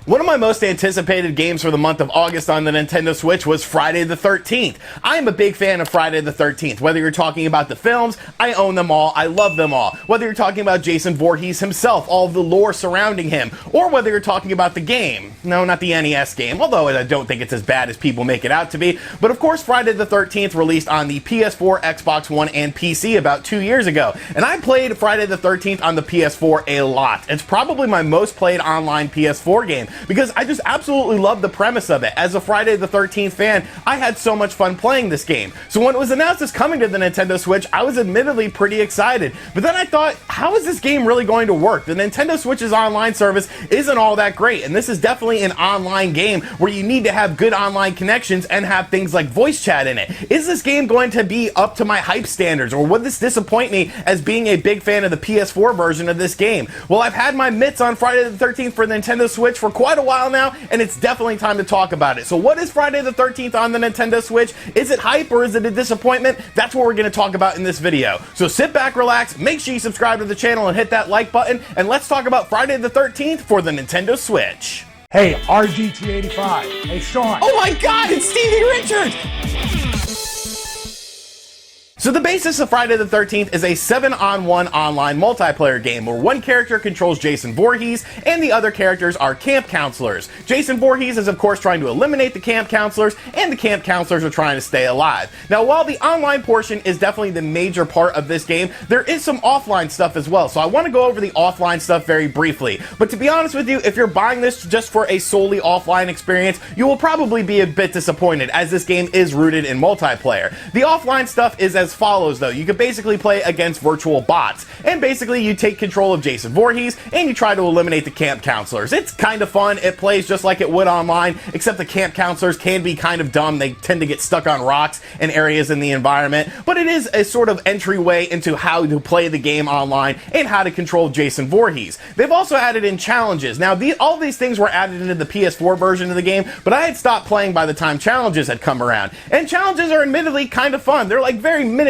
One of my most anticipated games for the month of August on the Nintendo Switch was Friday the 13th. I am a big fan of Friday the 13th. Whether you're talking about the films, I own them all, I love them all. Whether you're talking about Jason Voorhees himself, all of the lore surrounding him, or whether you're talking about the game. No, not the NES game, although I don't think it's as bad as people make it out to be. But of course, Friday the 13th released on the PS4, Xbox One, and PC about 2 years ago. And I played Friday the 13th on the PS4 a lot. It's probably my most played online PS4 game, because I just absolutely love the premise of it. As a Friday the 13th fan, I had so much fun playing this game. So when it was announced as coming to the Nintendo Switch, I was admittedly pretty excited. But then I thought, how is this game really going to work? The Nintendo Switch's online service isn't all that great, and this is definitely an online game where you need to have good online connections and have things like voice chat in it. Is this game going to be up to my hype standards, or would this disappoint me as being a big fan of the PS4 version of this game? Well, I've had my mitts on Friday the 13th for the Nintendo Switch for quite a while now, and it's definitely time to talk about it. So what is Friday the 13th on the Nintendo Switch? Is it hype or is it a disappointment? That's what we're going to talk about in this video. So sit back, relax, make sure you subscribe to the channel and hit that like button, and let's talk about Friday the 13th for the Nintendo Switch. Hey, RGT85. Hey, Sean. Oh my god, it's Stevie Richards! So the basis of Friday the 13th is a 7-on-1 online multiplayer game where one character controls Jason Voorhees and the other characters are camp counselors. Jason Voorhees is of course trying to eliminate the camp counselors, and the camp counselors are trying to stay alive. Now, while the online portion is definitely the major part of this game, there is some offline stuff as well. So I want to go over the offline stuff very briefly. But to be honest with you, if you're buying this just for a solely offline experience, you will probably be a bit disappointed, as this game is rooted in multiplayer. The offline stuff is as follows though. You can basically play against virtual bots, and basically you take control of Jason Voorhees and you try to eliminate the camp counselors. It's kind of fun. It plays just like it would online, except the camp counselors can be kind of dumb. They tend to get stuck on rocks and areas in the environment, but it is a sort of entryway into how to play the game online and how to control Jason Voorhees. They've also added in challenges. Now, all these things were added into the PS4 version of the game, but I had stopped playing by the time challenges had come around. And challenges are admittedly kind of fun. They're like very miniature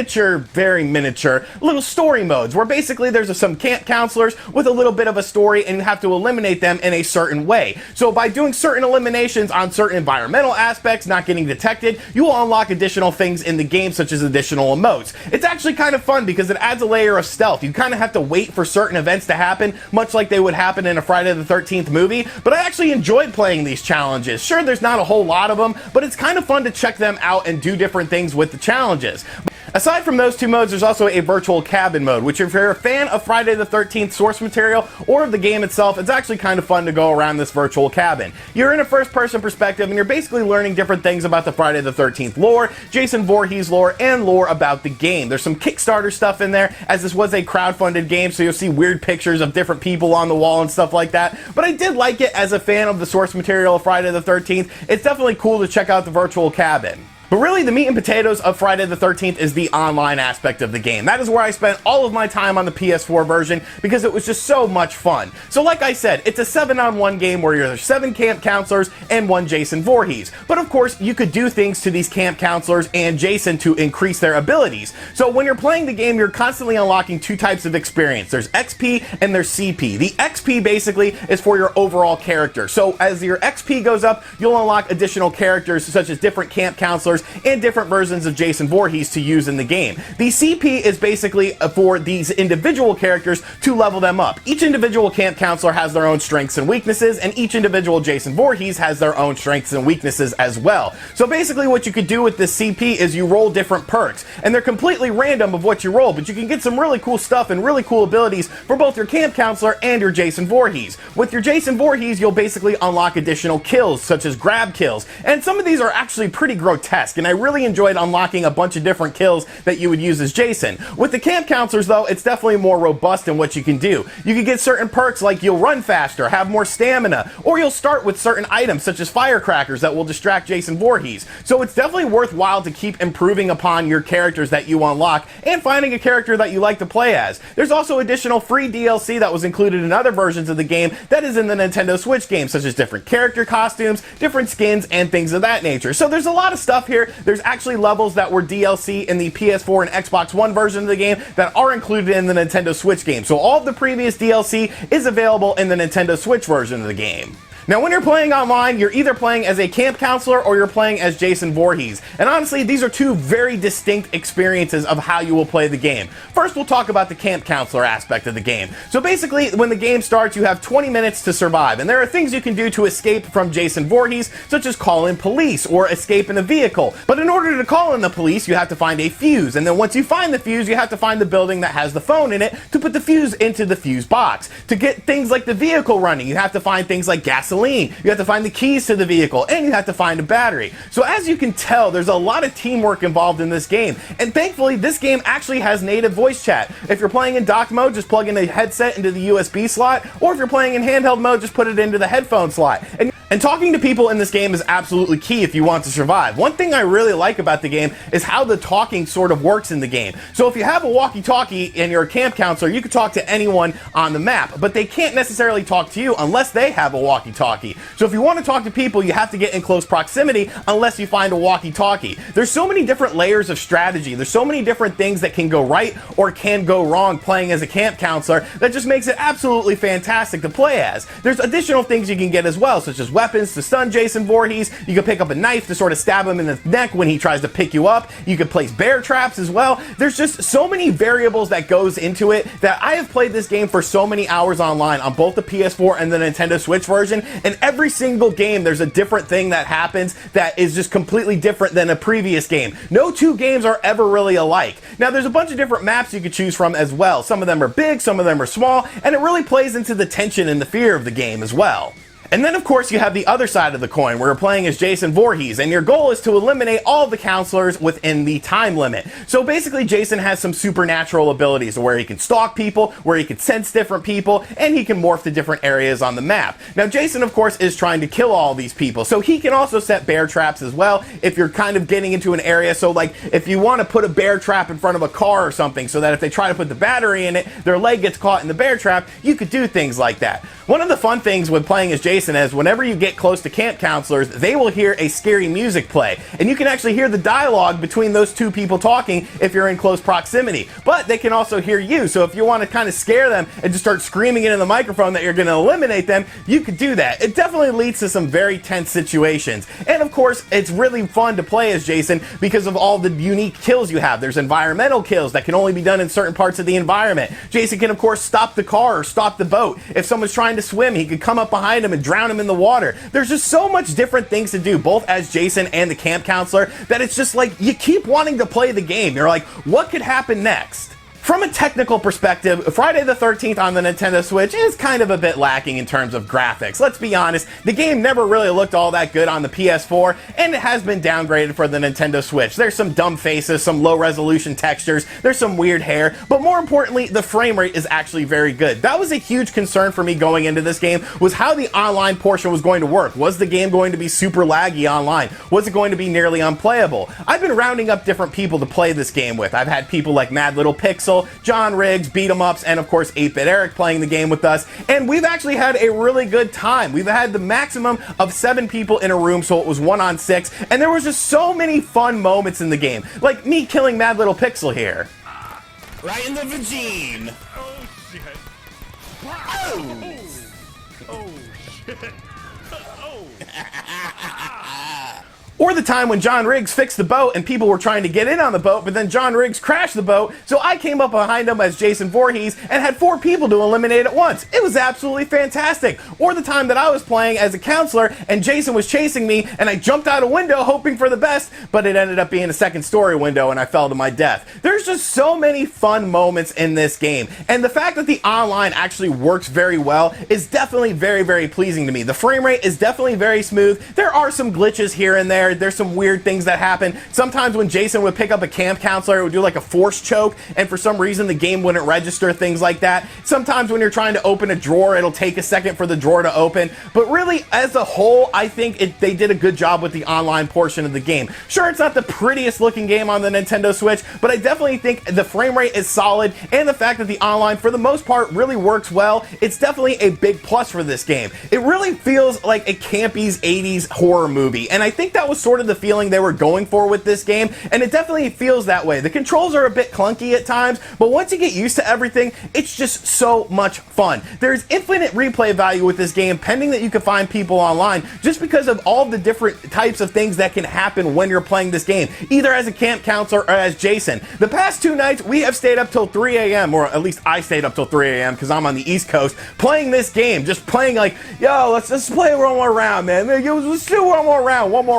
little story modes where basically there's some camp counselors with a little bit of a story and you have to eliminate them in a certain way. So by doing certain eliminations on certain environmental aspects, not getting detected, you will unlock additional things in the game, such as additional emotes. It's actually kind of fun because it adds a layer of stealth. You kind of have to wait for certain events to happen, much like they would happen in a Friday the 13th movie, but I actually enjoyed playing these challenges. Sure, there's not a whole lot of them, but it's kind of fun to check them out and do different things with the challenges. Aside from those two modes, there's also a virtual cabin mode, which if you're a fan of Friday the 13th source material or of the game itself, it's actually kind of fun to go around this virtual cabin. You're in a first-person perspective and you're basically learning different things about the Friday the 13th lore, Jason Voorhees lore, and lore about the game. There's some Kickstarter stuff in there, as this was a crowdfunded game, so you'll see weird pictures of different people on the wall and stuff like that. But I did like it as a fan of the source material of Friday the 13th. It's definitely cool to check out the virtual cabin. But really, the meat and potatoes of Friday the 13th is the online aspect of the game. That is where I spent all of my time on the PS4 version because it was just so much fun. So like I said, it's a 7-on-1 game where there's 7 camp counselors and 1 Jason Voorhees. But of course, you could do things to these camp counselors and Jason to increase their abilities. So when you're playing the game, you're constantly unlocking 2 types of experience. There's XP and there's CP. The XP basically is for your overall character. So as your XP goes up, you'll unlock additional characters such as different camp counselors and different versions of Jason Voorhees to use in the game. The CP is basically for these individual characters to level them up. Each individual camp counselor has their own strengths and weaknesses, and each individual Jason Voorhees has their own strengths and weaknesses as well. So basically what you could do with this CP is you roll different perks, and they're completely random of what you roll, but you can get some really cool stuff and really cool abilities for both your camp counselor and your Jason Voorhees. With your Jason Voorhees, you'll basically unlock additional kills, such as grab kills, and some of these are actually pretty grotesque, and I really enjoyed unlocking a bunch of different kills that you would use as Jason. With the camp counselors though, it's definitely more robust in what you can do. You can get certain perks like you'll run faster, have more stamina, or you'll start with certain items such as firecrackers that will distract Jason Voorhees. So it's definitely worthwhile to keep improving upon your characters that you unlock and finding a character that you like to play as. There's also additional free DLC that was included in other versions of the game that is in the Nintendo Switch game, such as different character costumes, different skins, and things of that nature. So there's a lot of stuff here. There's actually levels that were DLC in the PS4 and Xbox One version of the game that are included in the Nintendo Switch game. So all of the previous DLC is available in the Nintendo Switch version of the game. Now, when you're playing online, you're either playing as a camp counselor or you're playing as Jason Voorhees. And honestly, these are two very distinct experiences of how you will play the game. First, we'll talk about the camp counselor aspect of the game. So basically, when the game starts, you have 20 minutes to survive, and there are things you can do to escape from Jason Voorhees, such as call in police or escape in a vehicle. But in order to call in the police, you have to find a fuse, and then once you find the fuse, you have to find the building that has the phone in it to put the fuse into the fuse box. To get things like the vehicle running, you have to find things like gasoline, you have to find the keys to the vehicle, and you have to find a battery. So as you can tell, there's a lot of teamwork involved in this game, and thankfully this game actually has native voice chat. If you're playing in dock mode, just plug in a headset into the USB slot, or if you're playing in handheld mode, just put it into the headphone slot. And talking to people in this game is absolutely key if you want to survive. One thing I really like about the game is how the talking sort of works in the game. So if you have a walkie-talkie and you're a camp counselor, you can talk to anyone on the map, but they can't necessarily talk to you unless they have a walkie-talkie. So if you want to talk to people, you have to get in close proximity unless you find a walkie-talkie. There's so many different layers of strategy. There's so many different things that can go right or can go wrong playing as a camp counselor that just makes it absolutely fantastic to play as. There's additional things you can get as well, such as weapons to stun Jason Voorhees. You can pick up a knife to sort of stab him in the neck when he tries to pick you up. You can place bear traps as well. There's just so many variables that goes into it that I have played this game for so many hours online on both the PS4 and the Nintendo Switch version, and every single game there's a different thing that happens that is just completely different than a previous game. No two games are ever really alike. Now there's a bunch of different maps you could choose from as well. Some of them are big, some of them are small, and it really plays into the tension and the fear of the game as well. And then, of course, you have the other side of the coin, where you're playing as Jason Voorhees, and your goal is to eliminate all the counselors within the time limit. So basically, Jason has some supernatural abilities, where he can stalk people, where he can sense different people, and he can morph to different areas on the map. Now, Jason, of course, is trying to kill all these people, so he can also set bear traps as well, if you're kind of getting into an area. So, like, if you want to put a bear trap in front of a car or something, so that if they try to put the battery in it, their leg gets caught in the bear trap, you could do things like that. One of the fun things with playing as Jason is whenever you get close to camp counselors, they will hear a scary music play. And you can actually hear the dialogue between those two people talking if you're in close proximity. But they can also hear you, so if you want to kind of scare them and just start screaming into the microphone that you're going to eliminate them, you could do that. It definitely leads to some very tense situations. And of course, it's really fun to play as Jason because of all the unique kills you have. There's environmental kills that can only be done in certain parts of the environment. Jason can, of course, stop the car or stop the boat. If someone's trying to swim, he could come up behind him and drown him in the water. There's just so much different things to do, both as Jason and the camp counselor, that it's just like you keep wanting to play the game. You're like, what could happen next? From a technical perspective, Friday the 13th on the Nintendo Switch is kind of a bit lacking in terms of graphics. Let's be honest, the game never really looked all that good on the PS4, and it has been downgraded for the Nintendo Switch. There's some dumb faces, some low resolution textures, there's some weird hair, but more importantly, the frame rate is actually very good. That was a huge concern for me going into this game, was how the online portion was going to work. Was the game going to be super laggy online? Was it going to be nearly unplayable? I've been rounding up different people to play this game with. I've had people like Mad Little Pixel, John Riggs, Beat 'em Ups, and of course 8-Bit Eric playing the game with us, and we've actually had a really good time. We've had the maximum of 7 people in a room, so it was 1 on 6, and there was just so many fun moments in the game, like me killing Mad Little Pixel here. Right in the vagine! Oh shit! Oh! Oh shit! Oh! Or the time when John Riggs fixed the boat and people were trying to get in on the boat, but then John Riggs crashed the boat, so I came up behind him as Jason Voorhees and had 4 people to eliminate at once. It was absolutely fantastic. Or the time that I was playing as a counselor and Jason was chasing me and I jumped out a window hoping for the best, but it ended up being a 2nd story window and I fell to my death. There's just so many fun moments in this game, and the fact that the online actually works very well is definitely very, very pleasing to me. The frame rate is definitely very smooth. There are some glitches here and there. There's some weird things that happen. Sometimes when Jason would pick up a camp counselor, it would do like a force choke, and for some reason the game wouldn't register, things like that. Sometimes when you're trying to open a drawer, it'll take a second for the drawer to open. But really, as a whole, I think they did a good job with the online portion of the game. Sure, it's not the prettiest looking game on the Nintendo Switch, but I definitely think the frame rate is solid, and the fact that the online, for the most part, really works well, it's definitely a big plus for this game. It really feels like a campy's 80s horror movie, and I think that was was sort of the feeling they were going for with this game, and it definitely feels that way. The controls are a bit clunky at times, but once you get used to everything, it's just so much fun. There's infinite replay value with this game, pending that you can find people online, just because of all the different types of things that can happen when you're playing this game, either as a camp counselor or as Jason. The past 2 nights, we have stayed up till 3 a.m., or at least I stayed up till 3 a.m. because I'm on the East Coast, playing this game, just playing like, yo, let's play one more round, man. Let's do one more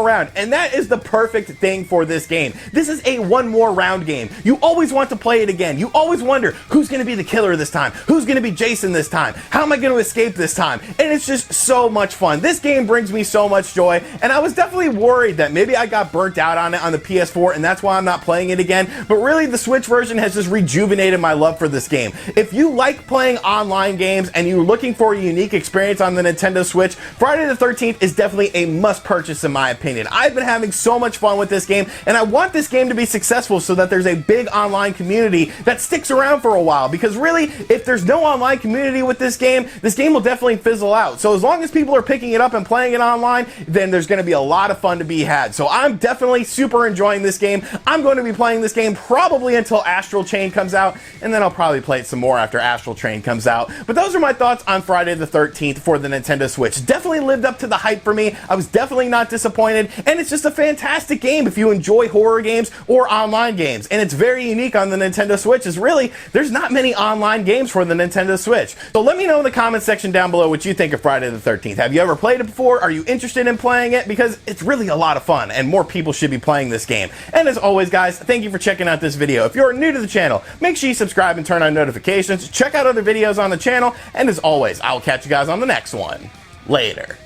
round. And that is the perfect thing for this game. This is a one more round game. You always want to play it again. You always wonder, who's going to be the killer this time? Who's going to be Jason this time? How am I going to escape this time? And it's just so much fun. This game brings me so much joy, and I was definitely worried that maybe I got burnt out on it on the PS4, and that's why I'm not playing it again. But really, the Switch version has just rejuvenated my love for this game. If you like playing online games and you're looking for a unique experience on the Nintendo Switch, Friday the 13th is definitely a must purchase in my opinion. I've been having so much fun with this game, and I want this game to be successful so that there's a big online community that sticks around for a while, because really, if there's no online community with this game will definitely fizzle out. So as long as people are picking it up and playing it online, then there's going to be a lot of fun to be had. So I'm definitely super enjoying this game. I'm going to be playing this game probably until Astral Chain comes out, and then I'll probably play it some more after Astral Chain comes out. But those are my thoughts on Friday the 13th for the Nintendo Switch. Definitely lived up to the hype for me. I was definitely not disappointed, and it's just a fantastic game if you enjoy horror games or online games. And it's very unique on the Nintendo Switch, is really, there's not many online games for the Nintendo Switch. So let me know in the comment section down below what you think of Friday the 13th. Have you ever played it before? Are you interested in playing it? Because it's really a lot of fun, and more people should be playing this game. And as always, guys, thank you for checking out this video. If you're new to the channel, make sure you subscribe and turn on notifications. Check out other videos on the channel, and as always, I'll catch you guys on the next one. Later.